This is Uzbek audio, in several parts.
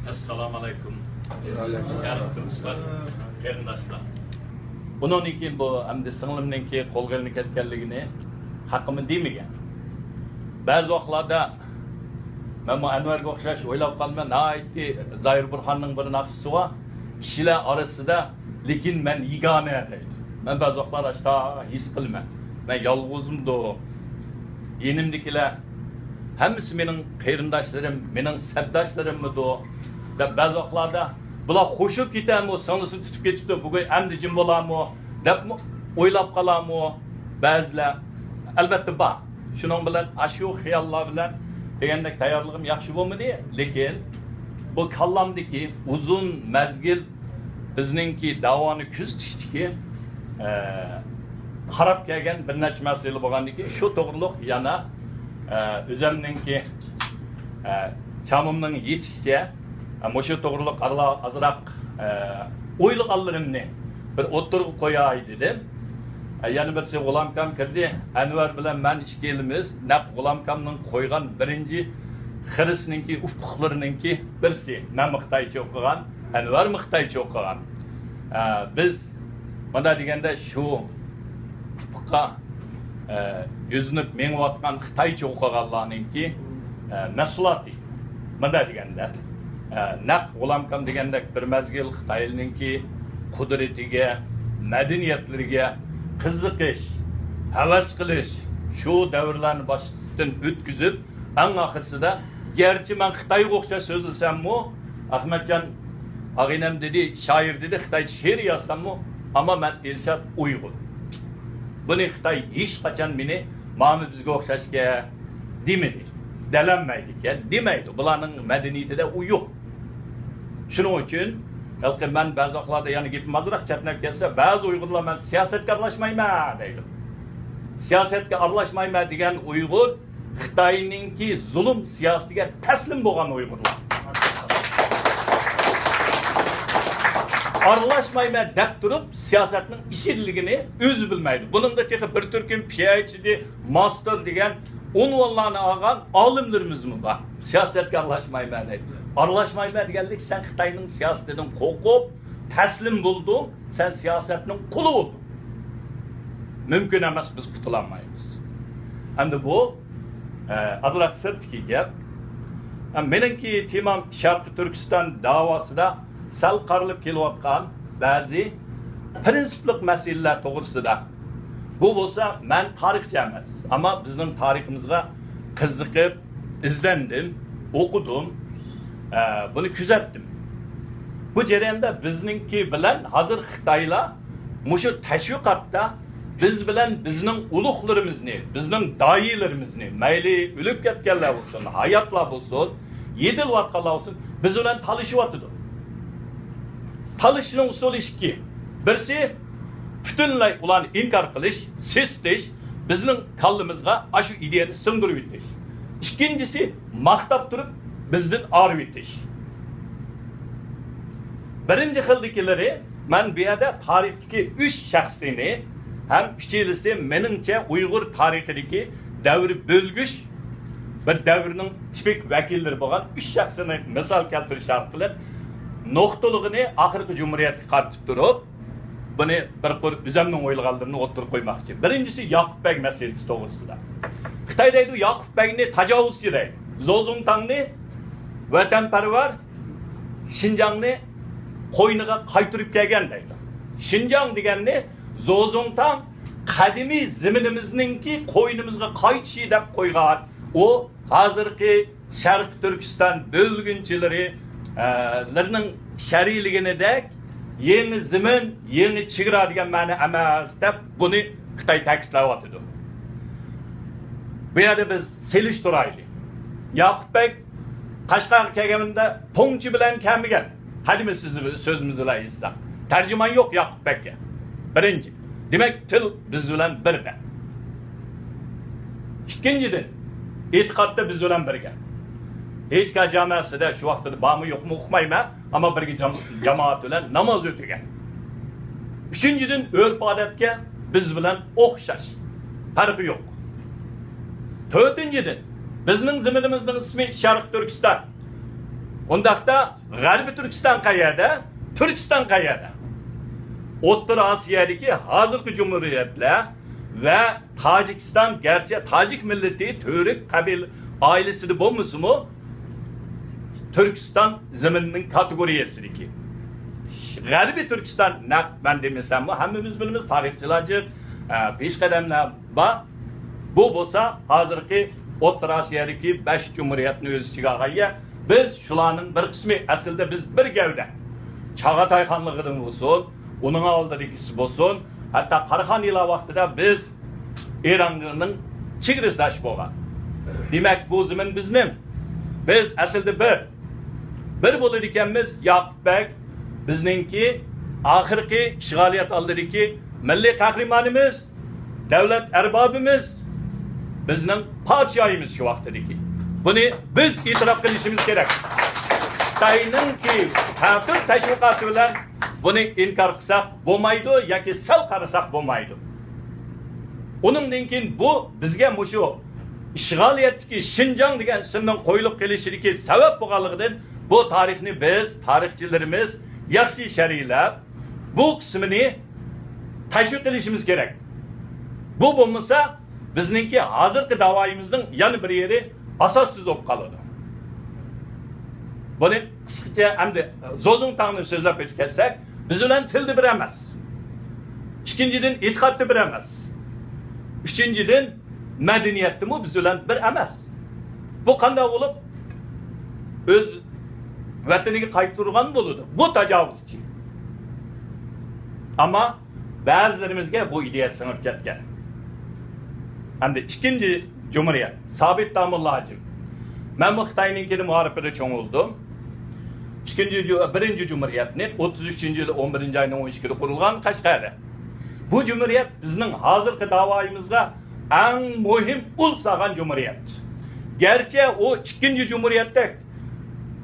Assalomu alaykum. Yarasizlar, qarindoshlar. Bundan keyin bu hamda singlimninki qo'lga ketganligini haqqimni demagan. Ba'zi vaqtlarda men bu Anvarga o'xshash o'ylab qolman, nayki Zoir Burxonning bir naqshi bor. Kishilar orasida, lekin men yigona deydi. Men ba'zi vaqtlarda ashta his qilman. Men yolg'izimdo. Yenimdikilar hammasi mening qarindoshlarim, mening sabdoshlarimmido. Deb ba'zi vaqtlarda bular qo'shib ketami, sonlisini tutib ketibdi, bugun endi jim bo'larmi deb o'ylab qolarmi? Ba'zilar albatta bor. Shuning bilan ashu xiyollar bilan degandek tayyorligim yaxshi bo'lmadi, lekin bu kallamdagi uzun mazgil bizningki davoni kuztishdiki qarab kelgan bir necha masala bo'lgandiki, shu to'g'riliq yana o'zimninki chamimning yetishicha shu to'g'riliq azroq o'ylaganlarimni bir o'tirib qo'yay dedim. Yana birisi G'ulomkam kirdi. Anvar bilan men ikkalamiz naq G'ulomkamning qo'ygan birinchi xirisninki ufqlarininki birsi. Men Xitoycha o'qigan, Anvar Xitoycha o'qigan. Biz mana deganda shu ufqqa yüzünüp menvatkan Xitoycha o'qiganlarninki mahsuloti. Mana deganda naq G'ulomkam degandek bir mazgil Xitoyninki qudratiga, madaniyatlariga qiziqish, havas qilish, shu davrlarni boshdan o'tkazib, eng oxirsida gerçi men Xitoyga o'xshash so'zlasam-mu, Ahmadjon Ag'inam dedi, shoir dedi, Xitoycha she'r yozsam-mu, ammo men Elshad Uyg'ur. Buni Xitoy hech qachon meni mana bizga o'xshashga demadi. Dalanmaydi ekan, demaydi. Bularning madaniyatida u yo'q. Shuning uchun balki men ba'zi vaqtlarda yana gapim azroq chatnab kelsa, ba'zi Uyg'urlar men siyosatga aralashmayman deydi. Siyosatga aralashmayman degan Uyg'ur Xitoyningki zulm siyosatiga taslim bo'lgan Uyg'urlar. Aralashmayman deb turib, siyosatning ishirligini o'zi bilmaydi. Buningda texi bir turkum PhD, master degan unvonlarni olgan olimlarimizmi bor? Siyosatga aralashmayman deydi. Aralashmayman deganlik sen Xitoyning siyosatidan qo'rqib, taslim bo'lding, sen siyosatning quli bo'lding. Mumkin emas, biz qutulolmaymiz. Endi bu azroq sirtki gap. Meningki temam Sharqiy Turkiston davosida sal qarilib kelayotgan ba'zi prinsiplik masalalar to'g'risida. Bu bo'lsa, men tarixchi emas, ammo bizning tariximizga qiziqib, izlandim, o'qidim, buni kuzatdim. Bu jarayonda bizningki bilan hozir Xitoylar mushu tashviqotda biz bilan bizning ulug'larimizni, bizning doilarimizni, mayli o'lib ketganlar bo'lsin, hayotlar bo'lsin, yetilayotganlar bo'lsin, biz bilan talashyapti. Talishning usuli ikki. Birisi butunlay ularni inkor qilish, sistish, bizning kallimizga ashu ideyani singdirib o'tish. Ikkinchisi maqtab turib bizdan arib o'tish. Birinchi xildikilari men bu yerda tarixdagi 3 shaxsini ham uchelisi meningcha Uyg'ur tarixidagi davr bo'lgich bir davrning tipik vakillari bo'lgan 3 shaxsini misol keltirish orqali nuqtaligini oxirgi jumhuriyatga qaratib turib, buni bir qor o'zimning o'ylaganlarimni o'tirib qo'ymoqchi. Birinchisi Yoqub Beg masalasi to'g'risida. Xitoy deydi Yoqub Begni tajovuzchi deydi. Zozungtangni vatanparvar Xinjiangni qo'yniga qaytirib kelgan deydi. Xinjiang deganni Zozungtang qadimiy zaminimizningki qo'ynimizga qaytishi deb qo'ygan. U hozirgi Sharqiy Turkiston bo'lgunchilari larning shariyliginidek yangi zamin, yangi chegara degan ma'no emas deb buni Xitoy ta'kidlayapti. Bu yerda biz selish turaylik. Yoqub Beg Qashqarga kelganda to'ngchi bilan kelmagan. Hadimi sizni so'zimizni bilan tarjimon yo'q Yoqub Begga. Birinchi. Demak, til biz bilan birda. Ikkinchidan, e'tiqodda biz bilan birga. Hech qanday jamoasida shu vaqtda bormi yo'qmi uqmayman, ammo birga jamoat bilan namoz o'qigan. Uchinchidan, urf-odatga biz bilan o'xshash. Farqi yo'q. To'rtinchidan, bizning zaminimizning ismi Sharqiy Turkiston. Ondaqda G'arbiy Turkiston qayerda? Turkiston qayerda? O'rta Osiyodagi hozirgi jumhuriyatlar va Tojikiston garchi Tojik millati Turk qabil oilasida bo'lmasa-mu, Turkiston zaminining kategoriyasidagi. G'arbiy Turkiston naq men demasam-mu, hammamiz bilamiz, tarixchilar peshqadamlar bor. Bu bo'lsa, hozirgi O'rta Osiyodagi 5 jumhuriyatni o'z ichiga olgan. Biz shularning bir qismi aslida biz bir gavda. Chag'atay xonligidan bo'lsin, uning oldidagisi bo'lsin, hatto Qarxoniylar vaqtida biz Eronning chegaradosh bo'lgan. Demak, bu zamin bizning. Biz aslida bir bo'lar ekanmiz. Yoqubbek bizningki oxirgi ishg'oliyat oldidagi milliy qahramonimiz, davlat arbobimiz, bizning podshoyimiz shu vaqtdagi. Buni biz e'tirof qilishimiz kerak. Xitoyningki ta'til tashviqoti bilan buni inkor qilsak bo'lmaydi yoki sal qarasak bo'lmaydi. Uningdan keyin bu bizga mushu ishg'oliyatdagi Xinjiang degan ismning qo'yilib kelishidagi sabab bo'lganligidan bu tarixni biz, tarixchilarimiz yaxshi sharhlab bu qismini tashviq qilishimiz kerak. Bu bo'lmasa bizningki hozirgi da'voyimizning yana bir yeri asossiz bo'lib qoladi. Buni qisqacha endi zo'zung taqni so'zlab o'tib ketsak, biz bilan tilni bir emas. Ikkinchidan e'tiqodni bir emas. Uchinchidan madaniyatmi biz bilan bir emas. Bu qanday bo'lib o'z vataniga qaytib turgan bo'ladi. Bu tajovuzchi. Ammo ba'zilarimizga bu ideya singib ketgan. Endi ikkinchi Cumhuriyet, Sabit Damullah'cım. Ben bu Xitay'ninkini muharifede çoğuldu. Birinci Cumhuriyet'nin 33. yılı 11. ayının 12'de kurulgan Kaşgar'da. Bu Cumhuriyet bizning hazırki davayımızda en mühim ul sağan Cumhuriyet. Gerçi o ikinci Cumhuriyet'te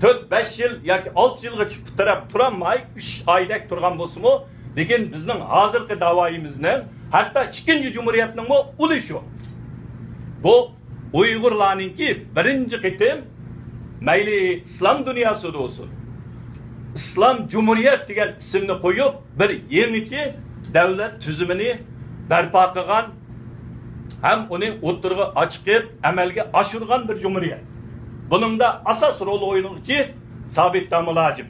4-5 yıl yoki 6 yılga chiqib turamay 3 oydak turgan bo'lsa-mu, lekin bizning hozirgi davayimizning hatto ikinci Cumhuriyetning uli shu. Bu Uyg'urlarningki birinchi qitim mayli islom dunyosida bo'lsin, islom jumhuriyat degan ismni qo'yib bir yangicha davlat tuzumini barpo qilgan ham uni o'tirg'i ochib amalga oshirgan bir jumhuriyat. Buningda asos rol o'ynaydigan Sabit Damullah'cım.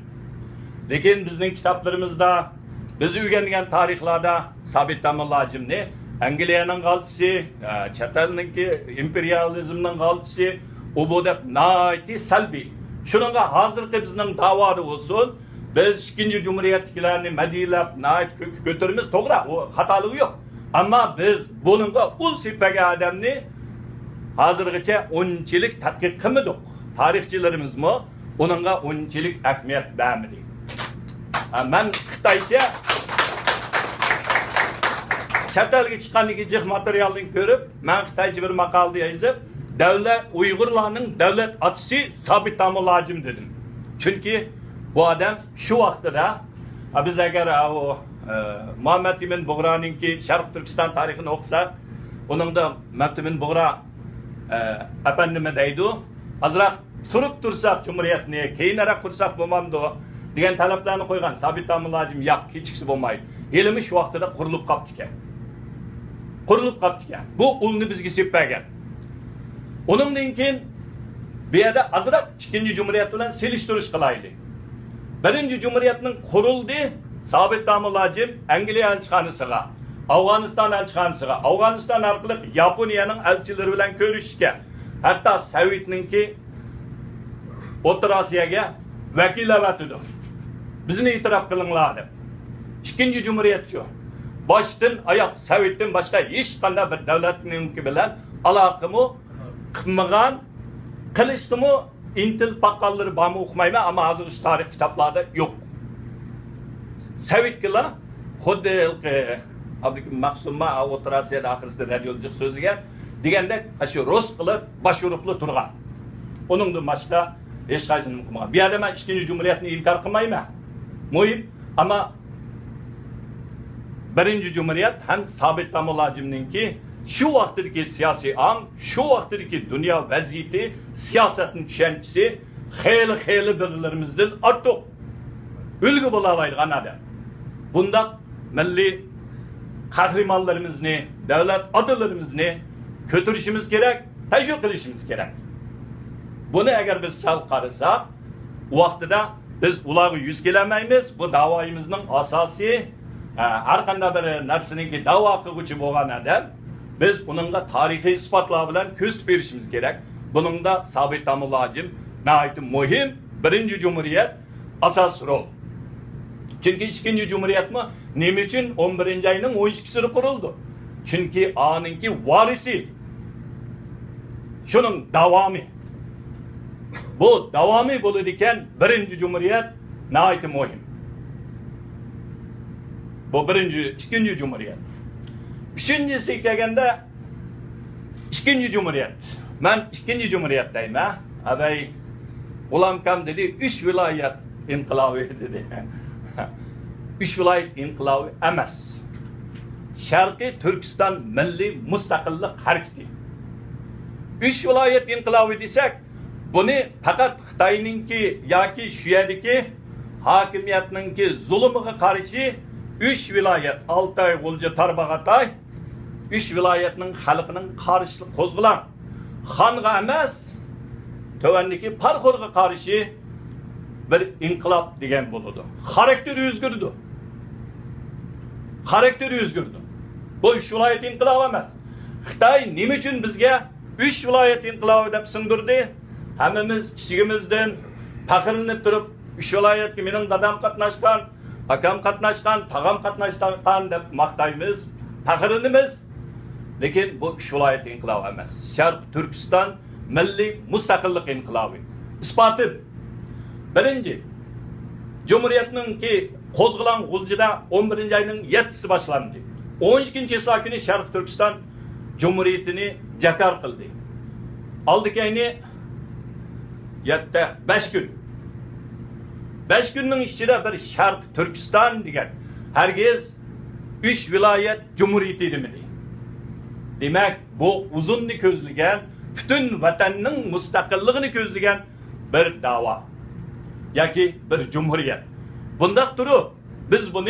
Lekin bizning kitoblarimizda, biz o'rgangan tarixlarda Sabit Damullah'cımni Angliyaning g'altisi, chet elningki imperializmning g'altisi, u bu deb naiti salbiy. Shuningga hozirgi bizning da'voda bo'lsin, biz ikinci Cumhuriyetchilarni madilab, nait ko'tarimiz to'g'ri, u xatoligi yo'q. Ammo biz buningga ul sipaga odamni hozirgacha unchilik tadqiq qilmadik. Tarixchilarimizmi uningga unchilik ahamiyat bermadi. Men Xitoycha Çatalga chiqqanligi jiq materialni ko'rib, men Xitoycha bir maqolda yozib, davlat Uyg'urlarning davlat otisi Sabit Damullah'cım dedim. Chunki bu odam shu vaqtida biz agar o Muhammad ibn Bug'roninki Sharq Turkiston tarixini o'qisak, uningda Muhammad ibn Bug'ro apandimi deydi, azroq turib tursak jumhuriyatni, keyinroq qursak bo'lmamdi degan talablarni qo'ygan. Sabit Damullah'cım yo'q, kechikisi bo'lmaydi. Elimiz shu vaqtida qurilib qoldi ekan. Bu ulni bizga sepmagan. Uningdan keyin bu yerda azroq ikinci Cumhuriyet bilan selishtirish qilaylik. Birinchi Cumhuriyetning qurildi Sabit Damullah'cım Angliya elchixonasiga, Afg'oniston elchixonasiga, Afg'oniston orqali Yaponiyaning elchilari bilan ko'rishishga, hatto Sovetninki O'rta Osiyoga vakilavatidi. Bizni e'tirof qilinglar deb. Ikinci Cumhuriyet shu. Başdan ayak Sovetdan boshqa hech qanday bir davlatninki bilan aloqami qilmagan, qilishdimi intil paqqallari bormi o'qimayman, ammo hozir tarix kitoblarida yo'q. Sovetlar xuddi Maqsumma O'rta Osiyoda oxirsida radiolik so'ziga deganda shu rus qilib boshuribli turgan. Uningdan boshqa hech qaysini o'qimagan. Bu yerda men ikinci Cumhuriyetni inkor qilmayman. Muhim, ammo birinci Cumhuriyet hem Sabit Damullah'cımninki şu vaqtdagi siyosiy ang, şu vaqtdagi dunyo vaziyati, siyosetning tushunchisi xeyli birlerimizden artık ülgü bulalaydigan adam. Bunda milli kahramanlarımızı, devlet adalarımızı götürüşümüz gerek, teşvik qilishimiz gerek. Bunu eğer biz sal qarasak, o vaqtida biz ularga yüz kelamaymiz. Bu davoyimizning asosiy har qanday bir narsaniki davo qiluvchi bo'lgan adam, biz uningga tarixiy isbotlar bilan ko'z berishimiz kerak. Buningda Sabit Tamulajim nəhayət muhim birinci cumhuriyet asas rol. Çünkü ikinci cumhuriyet mi? Nima uchun 11 ayının 12'sini kuruldu? Çünkü anınki varisi. Şunun davamı. Bu davamı bo'ladigan birinci cumhuriyet nəhayət muhim. Bu ikinci cumhuriyet. Üçüncüsü kelganda ikinci cumhuriyet. Ben ikinci cumhuriyet deyim ha. Abey Ulam kam dedi 3 vilayet inqilabı dedi. 3 vilayet inqilabı emas. Sharqiy Türkistan Milliy Mustaqillik hareketi. 3 vilayet inqilabı desek, bunu faqat Xitoyninki yoki shu yerdagi hokimiyatninki zulmiga qarshi 3 vilayet Altay, G'ulji, Tarbag'atay 3 vilayetning xalqining qarshilik qo'zg'agan xonga emas, tövendeki parkurga karşı bir inkılap degan bo'ladi. Karakteri o'zgardi. Karakteri o'zgardi. Bu 3 vilayet inkılap emas. Xitoy nima uchun bizga 3 vilayet inkılabı deb singdirdi? Hammamiz kichigimizdan faxrlanib turib 3 vilayetga mening dadam qatnashgan, akam qatnashgan, tag'am qatnashgan deb maqtaymiz, faxrlanamiz. Lekin bu 3 vilayet inkılabı emas. Sharq Turkiston Milliy Mustaqillik inqilabı. İspatı. Birinci, Cumhuriyetning ki qo'zg'alan G'uljida 11 ayının 7'si başlandı. 12 günü Sharq Turkiston Cumhuriyetini jakar qildi. Aldikayni 5 gün. 5 günning ichida bir Sharq Turkiston degan herkes 3 vilayet Cumhuriyeti demedi. Demek bu uzunni ko'zlagan bütün vatanning mustaqilligini ko'zlagan bir dava yoki bir cumhuriyet. Bundaq turib biz bunu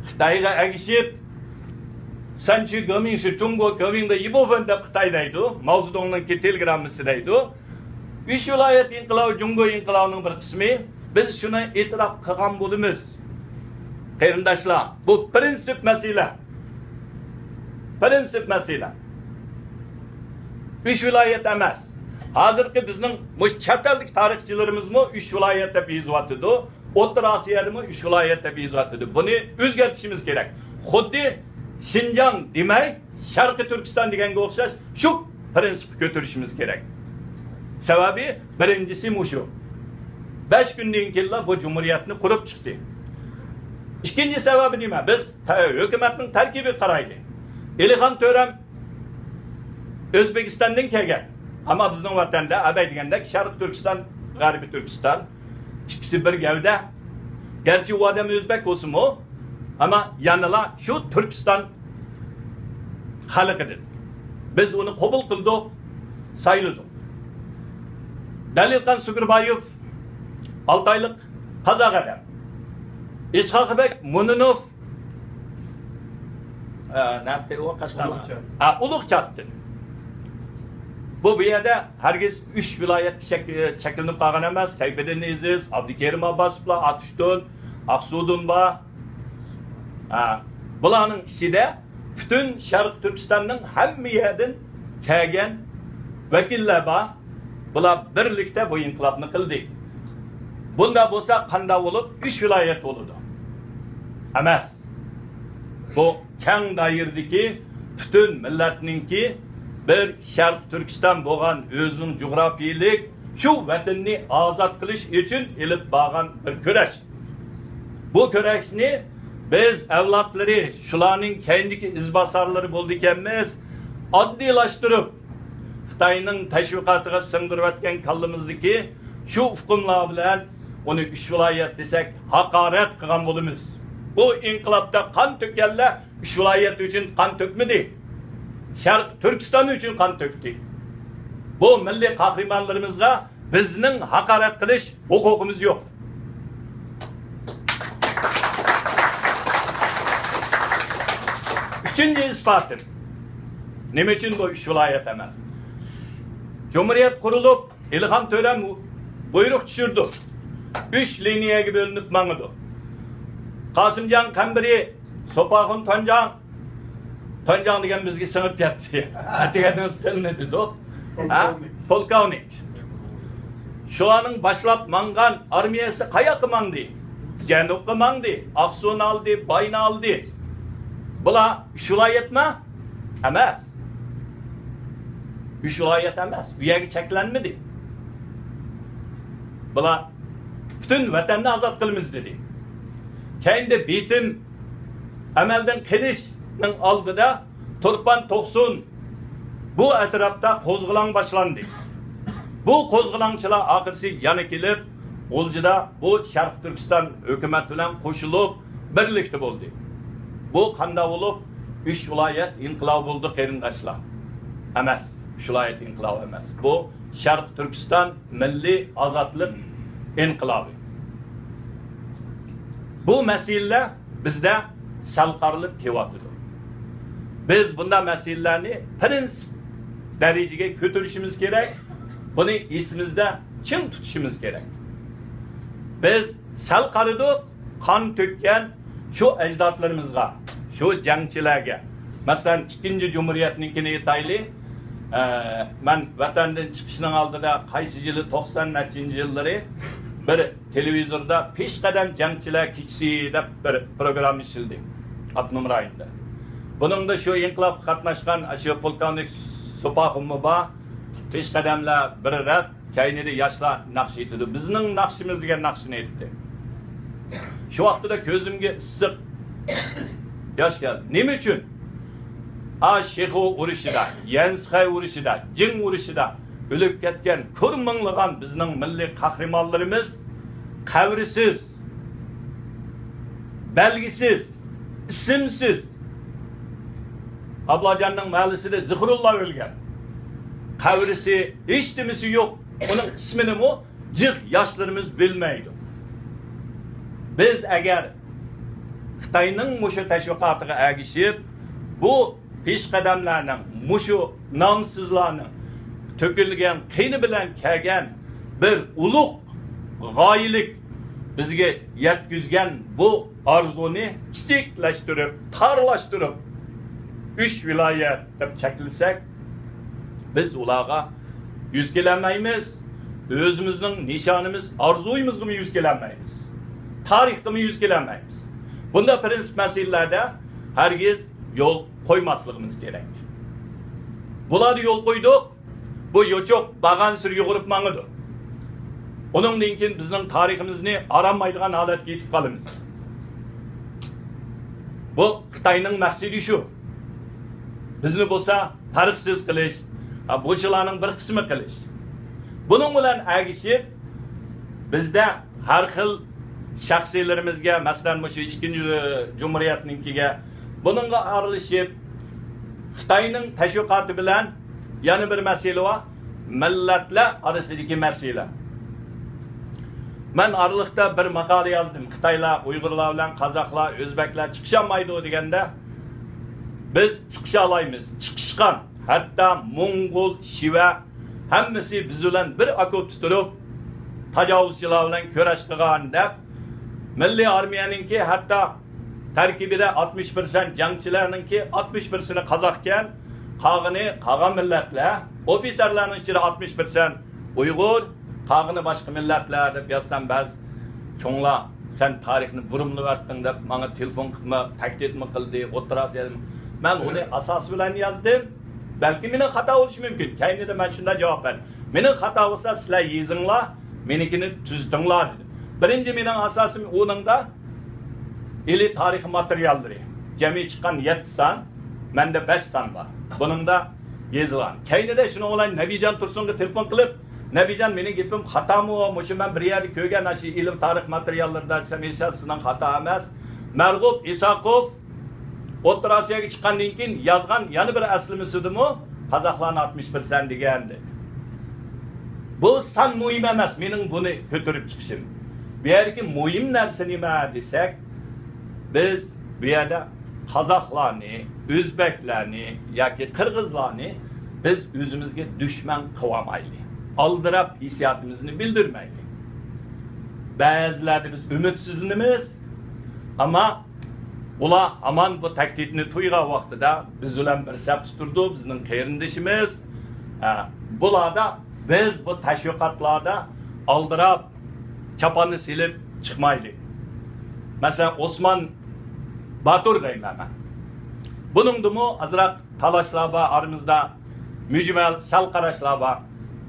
Xitoyga agishib sanchi gamingshi Jungo gamingda yibofen deb Xitoy deydi. Mao Zedongning telegrammasida deydi. 3 vilayet inqilobi Jungo inqilobining bir qismi, biz shuni e'tirof qilgan bo'lamiz. Qarindoshlar, bu prinsip masala. Prinsip masala. 3 vilayet emas. Hazırki bizning chet tarixchilarimiz mi 3 vilayet deb yozyapti. O'rta Osiyoda mi 3 vilayet deb yozyapti. Buni o'zgartirishimiz kerak. Xuddi Xinjiang demay, Sharqiy Turkiston deganga o'xshash shu prinsipni ko'tarishimiz kerak. Sababi birinchisi shu. 5 kundan keyin bu cumhuriyetni qurib chiqdi. İkinci sababi nima? Biz hukumatning tarkibi qaraydi. Elixon To'ram O'zbekistondan kelgan. Ama bizning vatanda abay degandek Sharq Turkiston, G'arbiy Turkiston ikkisi bir gavda. Gerçi u odam o'zbek bo'lsa-mu, ama yanıla şu Turkiston xalqidir. Biz uni qabul qildik, sayladik. Dalilqan Sugurbayev Altaylik qozoq adam. Ishoqbek Muninov nabti o Qashqar. Ulug'chatdi. Bu yerda herkes 3 vilayet çekilinip qolgan emas. Sayfiddin Aziz, Abdukerim Abbasovlar, Atuştun, Aqsudun var. Bularning ichida bütün Sharq Turkistonning hamma yerdan kelgan vakillar bor. Bular birlikda bu inqilobni qildi. Bunda bo'lsa qanday bo'lib 3 vilayet bo'ladi? Emas. Bu keng doiradagi bütün millatninki bir Sharq Turkiston bo'lgan o'zining jug'rafiyalik shu vatanni ozod qilish uchun ilib borgan bir kurash. Bu kurashni biz avlodlari, shularning keyingi izbosarlari bo'ldi ekanmiz, oddiylashtirib Xitoyning tashviqotiga singdirayotgan kallamizdagi shu hukmlar bilan uni 3 viloyat desak haqorat qilgan bo'lamiz. Bu inqilobda qon to'kkanlar 3 viloyat uchun qon to'kmadi. Sharq Turkiston uchun qon to'kdi. Bu milliy qahramonlarimizga bizning haqorat qilish huquqimiz yo'q. Üçüncü ispatim. Nima uchun bu 3 viloyat emas? Cumhuriyet kurulup İlham Tören buyruk düşürdü. 3 liniyaga bölünüp mangıdı. Kasımcan Kambiri, Sopağın Toncan degan bizga singib ketdi. Atigadan üstünledi do. Polkovnik. Shularning boshlab mangan armiyasi qayoqqa mangdi? Janubga mangdi, Aqsu'ni oldi, Bayni oldi. Bular 3 viloyatmi? Emas. 3 viloyat emas. Bu yerga cheklanmadi. Bular bütün vatanni azod qilamiz dedi. Kendi bitim amaldan qilishning oldida Turpan To'qsun bu atrofda qo'zg'alon boshlandi. Bu qo'zg'alonchilar oxirisi yana kelib, O'ljida bu Sharq Turkiston hukumat bilan qo'shilib birlikda bo'ldi. Bu qanday bo'lib 3 viloyat inqilob bo'ldi qarindoshlar. Emas, 3 viloyat inqilob emas. Bu Sharq Turkiston milliy ozodlik inqilobi. Bu masalalar bizda salqarlib kelyapti. Biz bunday masalalarni prinsip darajaga ko'tarishimiz kerak. Buni esimizda chim tutishimiz kerak. Biz salqardik, qon to'kkan shu ajdodlarimizga, shu jangchilarga. Masalan, 2-chi Cumhuriyetninkini aytayli. Men vatandan chiqishning oldida qaysi yili 90-yillari bir televizorda peshqadam jangchilar kechisi deb bir program ishildi. Abnum rayonida. Buningda shu inqilob qatnashgan shu polkovnik Sopaqimmi bor, peshqadamlar bir rat kaynida yoshlar naqsh etdi. Bizning naqshimiz degan naqshini aytdi. Shu vaqtida ko'zimga issiq yosh keldi. Nima uchun? Shexo urushida, Yansxay urushida, Jing urushida o'lib ketgan ko'rminglagan bizning milliy qahramonlarimiz qavrisiz, belgisiz, ismsiz Ablajonning mahallasida Zikrulloh o'lgan. Qavrisi hech nimasi yo'q. Uning ismini mu jiq yoshlarimiz bilmaydi. Biz agar Xitoyning mushu tashviqotiga ergishib, bu peshqadamlarning, mushu nomsizlarning to'kilgan qiyni bilan kelgan bir ulug' g'oyilik bizga yetkazgan bu orzuni kichiklashtirib, tarlashtirib 3 viloyat deb chekilsak, biz ularga yuz kelolmaymiz. O'zimizning nishonimiz, orzuyimizga yuz kelolmaymiz. Tarixga yuz kelolmaymiz. Bunda prinsip masalalarda hargiz yo'l qo'ymasligimiz kerak. Bular yo'l qo'ydik. Bu yo'choq bag'an sir yug'urib mangidi. Uningdan keyin bizning tariximizni aramaydigan holatga yetib qolamiz. Bu Xitoyning maqsadi shu. Bizni bo'lsa tarixsiz qilish, bo'shalarning bir qismi qilish. Buning bilan agishib bizda har xil shaxsiylarimizga, masalan, shu 2-chi Cumhuriyetninkiga buningga aralashib Xitoyning tashviqoti bilan yana bir masala bor, millatlar orasidagi masala. Men Arliqda bir maqola yozdim. Xitoylar, Uyg'urlar bilan qozoqlar, o'zbeklar chiqisholmaydi deganda biz chiqisha olamiz. Chiqishgan, hatto Mongol, Shiva hammasi biz bilan bir okop tuturib tajovuzchilar bilan kurash qilgan deb milliy armiyaninki hatto tarkibida 60% jangchilarninki 60%ni qozoqkan, qolgan millatlar, ofitserlarning ichida 60% Uyg'ur, qolgani boshqa millatlar deb yozsam ba'zi cho'nglar sen tarixni burumlab o'tding deb menga telefon qilma, taklifmi qildi, o'tirasiz dedim. Men uni asos bilan yozdim. Balki meni xato bo'lishi mumkin. Kaynida men shunday javob berdim. Meni xato bo'lsa sizlar yezinglar, menikini tuzdinglar dedim. Birinchi mening asosim o'ningda ili tarix materiallari. Jami chiqqan 7 son, menda 5 son bor. Buningda yezilgan. Kaynida shuni bilan Nabijon Tursunga telefon qilib, Nabijon mening gapim xatomi, o'sha men bir yerda ko'rgan shu ilm tarix materiallarida desam, sizdan xato emas. Marg'ub Isaqov O'rta Osiyoga chiqqandan keyin yozgan yana bir aslimisidimu, qozoqlarning 60% degandi. bu san muhim emas, mening buni ko'tarib chiqishim. Bu yerki muhim narsa nima desak, biz bu yerda Qozoqlarni, O'zbeklarni yoki Qirg'izlarni biz o'zimizga dushman qilmaylik. Aldirab hissiyatimizni bildirmaylik. Ba'zilarda biz ümidsizligimiz, ama ular aman bu taklifni to'ygan vaqtida biz bilan bir saf tuturdi, bizning qarindoshimiz. Bularda biz bu tashviqotlarda aldirab chaponni silib chiqmaylik. Masalan, Osman Batur deyman. Buningdimi azroq talashlar bor, aramizda mujmal sal qarashlar bor.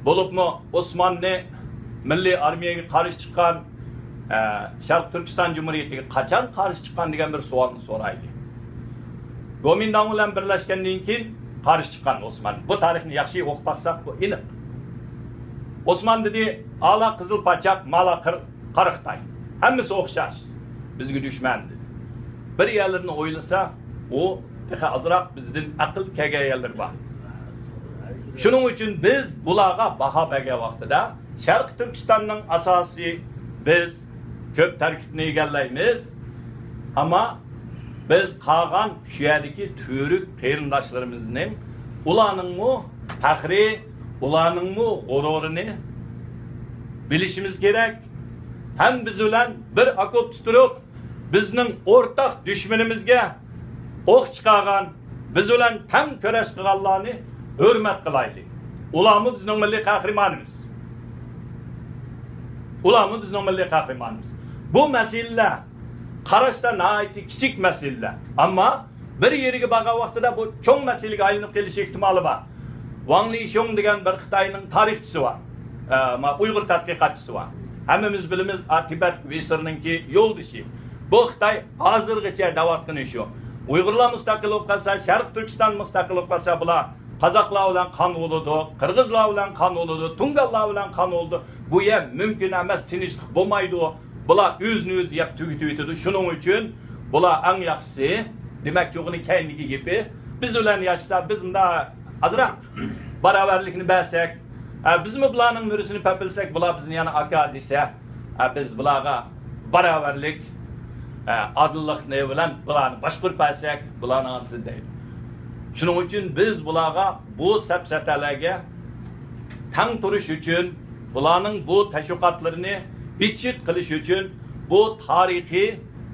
Bo'libmi Osmonni milliy armiyaga qarshi chiqqan Sharq Turkiston Jumhuriyatiga qachon qarshi chiqqan degan bir savolni so'raylik. Gomindan bilan birlashgandan keyin qarshi chiqqan Osman. Bu tarixni yaxshi o'qib baqsak bu aniq. Osman dedi, ala qizil pachaq, mala qariqtay. Hammasi o'xshash. Bizga dushman dedi. Bir yerlarni o'ylasa, o daha azroq bizdan aql kelganlar bor. Shuning uchun biz bularga baho bergan vaqtida Sharq Turkistonning asosiy biz ko'p tarkibni egallaymiz, ama biz qolgan shu yerdagi to'rik qarindoshlarimizning ularningmi faxri, ularningmi g'ururini bilishimiz kerak. Ham biz bilan bir okop tuturib, bizning o'rtaq dushmanimizga o'q chiqargan, biz bilan tam kurash qilganlarni hurmat qilaylik. Ularmi bizning milliy qahramonimiz. Ularmi bizning milliy qahramonimiz. Bu masala qarashda nihoyatda kichik masala, ammo bir yeriga borgan vaqtida bu cho'ng masalaga aylanib kelish ehtimoli bor. Wang Lishong degan bir Xitoyning tarixchisi bor. Uyg'ur tadqiqotchisi bor. Hammamiz bilamiz, Tibet Vesirninki yo'ldoshi. Bu Xitoy hozirgacha da'vatqini shu. Uyg'urlar mustaqil bo'lib qolsa, Sharq Turkiston mustaqil bo'lib qolsa, bular Qozoqlar bilan qon bo'ladi, Qirg'izlar bilan qon bo'ladi, Tungallar bilan qon bo'ladi. Bu yer mumkin emas, tinchlik bo'lmaydi. Bular o'zini-o'z yeb tugitadi. Shuning uchun bular eng yaxshisi, demak, yo'g'ini keyingi gapi, biz bilan yashasa, biz bunda azroq barobarlikni bersak, biz mi bularning nurisini papilsak, bular bizni yana aka desa, biz bularga barobarlik, adillikni bilan bularni boshqurib bersak, bularning arasida deydi. Shuning uchun biz bularga bu sapsatalarga tang turish uchun, bularning bu tashviqotlarini bichit qilish uchun bu tarixiy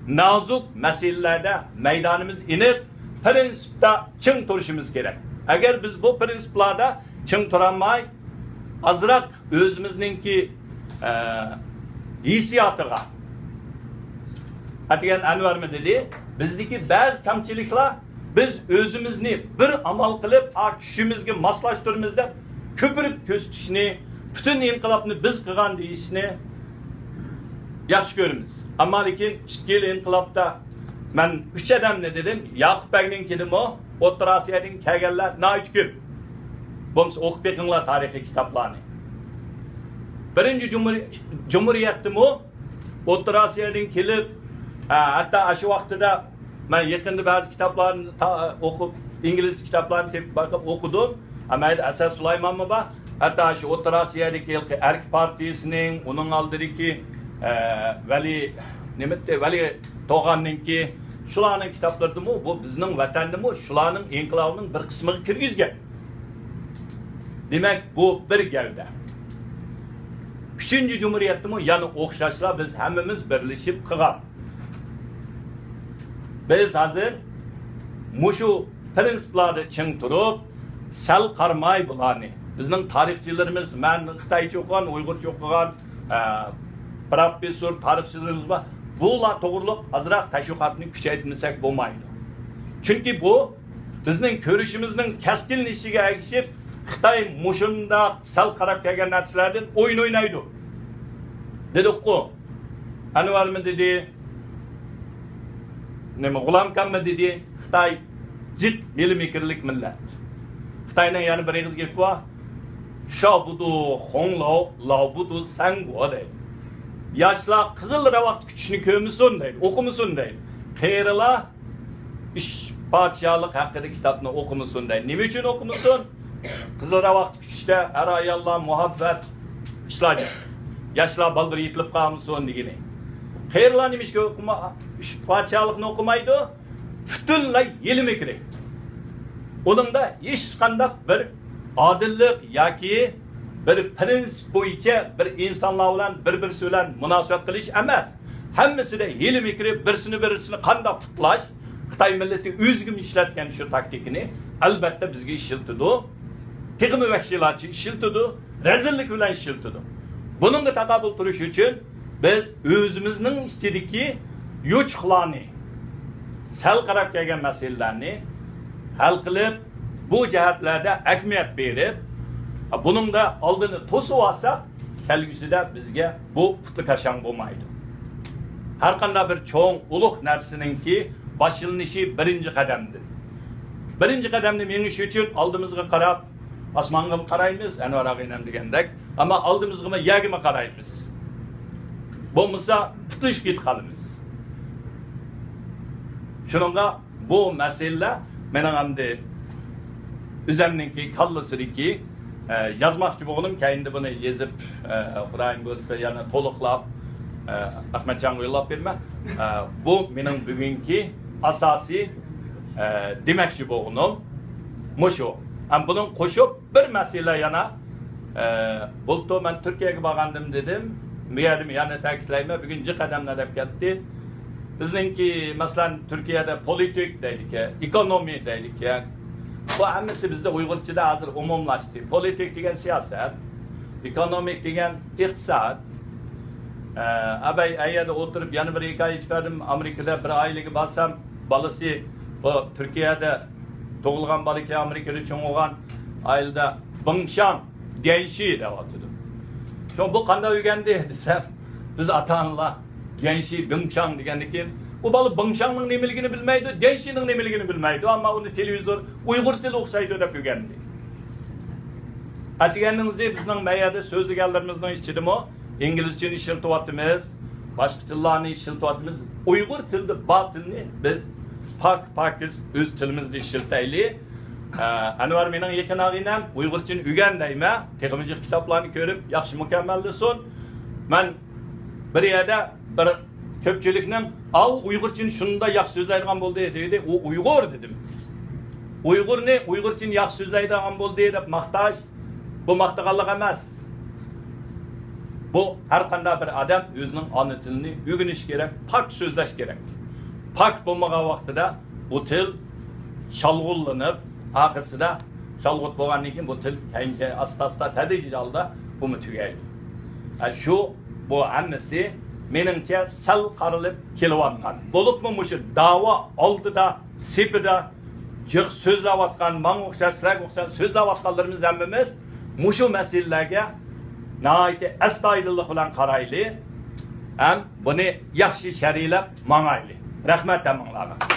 nozuk masalalarda maydonimiz iniq, prinsipda ching turishimiz kerak. Agar biz bu prinsiplarda ching turolmay, azroq o'zimizningki hissiyatiga Atigan Anvar mı dedi? Bizdeki bazı kamchiliklar biz o'zimizni bir amal qilib, tushimizga moslashtirishimizda ko'pirib ko'rsatishni, butun inqilobni biz qilgan deyishni yaxshi ko'ramiz. Ammo lekin ikki yil inqilobda men 3 odamni dedim, Yaqub Bagning kedimi, O'rta Osiyodan kelganlar nihoyat ko'p. Bo'lmasa o'qib beqinglar tarixiy kitoblarni. Birinchi Cumhuriyatdimi O'rta Osiyodan kelib, hatta shu vaqtida men yaqinda ba'zi kitoblarni o'qib, ingliz kitoblarini tepib bakıp o'qidim. Amayda Asad Sulaymonmi bor? Hatta shu O'rta Osiyodagi Erk partiyasining, uning oldidagi Vali Tog'anninki shularning kitoblaridimi, bu bizning vatandimi, shularning inqilobining bir qismiga kirgizgan. Demak, bu bir gavda. 3-chi Cumhuriyatdimi, yana o'xshashlar biz hammamiz birlashib qilgan. Biz hozir mushu prinsiplarni ching turib, sal qarmay bularni. Bizning tarixchilarimiz, men Xitoycha o'qigan, Uyg'urcha o'qigan professor tarixchilarimiz bor. Bular to'g'riliq azroq tashviqotni kuchaytirmasak bo'lmaydi. Chunki bu bizning ko'rishimizning kaskinlashishiga ergishib, Xitoy mushunda sal qarab kelgan narsalardan o'yin o'ynaydi. Dedi-ku, Anvarmi dedi, nima G'ulom Kammi dedi, Xitoy jiq ilmiy millat. Xitoyning yana bir eg'iz gapi bor. Shobudu Honglao, Laobudu Sangguo deydi. Yoshlar qizil ravaqt kutishni ko'rmasin deydi, o'qimasin deydi. Qarilar ish podshohlik haqida kitobni o'qimasin deydi. Nima uchun o'qimasin? Qizil ravaqt kutishda ayollar muhabbat, ishlagan. Yoshlar baldir yetilib qolmasin degani. Xayrlar nimishga uch podshohlikni o'qimaydi, butunlay yelimi kerak. Uningda hech qanday bir odillik yoki bir prinsip bo'yicha bir insonlar bilan bir-birisi bilan munosabat qilish emas. Hammasida yelimi kerak, birsini qanday putlash, Xitoy millati o'zgim ishlatgan shu taktikani albatta bizga ishiltidi. Teg'imi vahshiylarcha ishiltidi, razillik bilan ishiltidi. Buningga taqabul turish uchun biz o'zimizning ichidagi yuchuqlarni, sal qarab kelgan masalalarni hal qilib, bu jihatlarda ahamiyat berib, buningda oldini to'sib olsak, kelgusida bizga bu puti qashang bo'lmaydi. Har qanday bir cho'ng, ulug' narsaninki boshlanishi birinchi qadamdir. Birinchi qadamni mengish uchun oldimizga qarab, osmonga qaraymiz, Anvar og'aynam degandek, ammo oldimizga yagima qaraymiz. Bo'lmasa tutishib ketqalimiz. Shuningga bu masala mening hamda o'zimninki kallasidagi yozmoqchi bo'lganim, keyinda buni yezib, Xudoyim bo'lsa yana to'liqlab Ahmadjonga yo'llab berma. Bu mening bugungi asosiy demoqchi bo'lganim mushu. Ham bunun qo'shib bir masala yana bulto men Turkiyaga borgandim dedim. Bu yerda yana ta'kidlayman, bugungi qadamlar deb ketdi. Bizningki masalan Turkiyada politik deylik, ekonomi deylik. Bu hammasi bizda Uyg'urchada hozir umumlashdi. Politik degan siyosat, ekonomik degan iqtisod. Abay ayada o'tirib yana bir hikoya aytdim. Amerikada bir oilaga borsam, bolasi bu Turkiyada tug'ilgan bolaki Amerikada cho'ng'igan oilada Bingshan Genshi deyotdi. Shu bu qanday o'rgandi desam, biz ota-onalar Genshi Bingshan degandan u bola Bingshanning nimaligini bilmaydi, Genshining nimaligini bilmaydi, ammo uni televizor Uyg'ur tili o'xshaydi deb o'rgandi. Aytganingizda bizning mayada so'zlaganlarimizning ichidami inglizchani ishlatyapmiz, boshqa tillarni ishlatyapmiz. Uyg'ur tilida botilni biz pakiz o'z tilimizda ishlataylik. Anvar mening yaqin og'aynam Uyg'urchani o'rgandayman, teg'imji kitoblarni ko'rib, yaxshi mukammallisin. Men bir yerda bir ko'pchilikning Uyg'urchani shunday yaxshi so'zlaydigan bo'ldi dedi, u Uyg'ur dedim. Uyg'urchani yaxshi so'zlaydigan bo'ldi deb maqtash, bu maqtag'anlik emas. Bu har qanday bir odam o'zining ona tilini o'rganish kerak, pok so'zlash kerak. Pok bo'lmagan vaqtida bu til shalg'ullanib, oxirsida shalg'ut bo'lgandan keyin bu til keyincha asta-asta tadrijiy holda bu tugaydi. Shu bu hammasi meningcha sal qarilib kelayotgan. Bo'libmi mushu da'vo oldida, sepida jiq so'zlayotgan, menga o'xshash so'zlayotganlarimiz hammamiz mushu masalalarga nəhayət əstaydılıq bilan qaraylı, həm bunu yaxşı şərilab mangaylı. Rəhmət əminlərə.